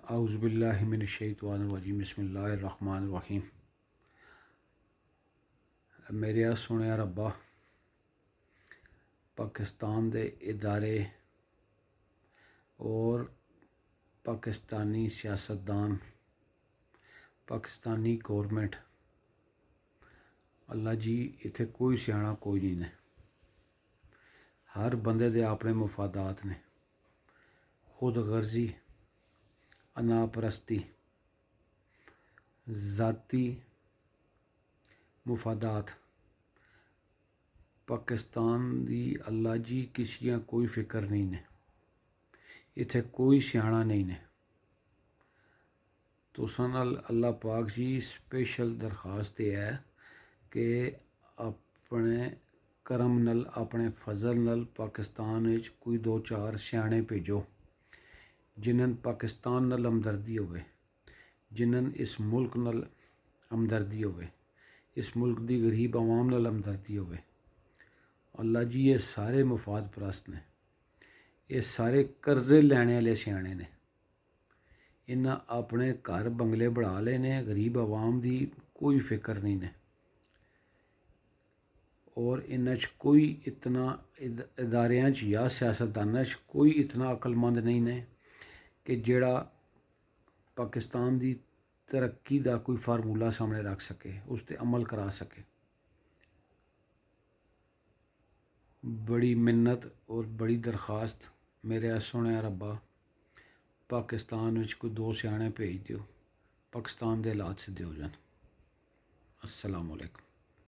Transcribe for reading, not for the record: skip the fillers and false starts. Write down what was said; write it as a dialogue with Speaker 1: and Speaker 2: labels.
Speaker 1: اعوذ باللہ من الشیطان الرجیم بسم اللہ الرحمن الرحیم۔ میرے سنیا ربا، پاکستان دے ادارے اور پاکستانی سیاستدان، پاکستانی گورنمنٹ، اللہ جی اتھے کوئی سیاح کوئی نہیں نے۔ ہر بندے دے اپنے مفادات نے، خود غرضی، انا پرستی، ذاتی مفادات۔ پاکستان دی اللہ جی کسی کوئی فکر نہیں نے، اتھے کوئی سیاح نہیں نے۔ تو سنال اللہ پاک جی سپیشل درخواست یہ ہے کہ اپنے کرم نل، اپنے فضل نل پاکستان وچ کوئی دو چار سیانے بھیجو جنہاں پاکستان نال ہمدردی ہوئے، جنہاں اس ملک نال ہمدردی ہوئے، اس ملک دی غریب عوام نال ہمدردی ہوئے۔ اللہ جی یہ سارے مفاد پرست نے، یہ سارے قرضے لینے والے سیانے نے، انہاں اپنے گھر بنگلے بڑھا لے نے، غریب عوام دی کوئی فکر نہیں نے۔ اور انہاں کوئی اتنا اداریاں یا سیاستداناں کوئی اتنا عقل مند نہیں نے کہ جڑا پاکستان دی ترقی دا کوئی فارمولہ سامنے رکھ سکے، اس تے عمل کرا سکے۔ بڑی منت اور بڑی درخواست میرے سونے ربا، پاکستان وچ کوئی دو سیانے بھیج دیو، پاکستان دے حالات سدھے ہو جان۔ السلام علیکم۔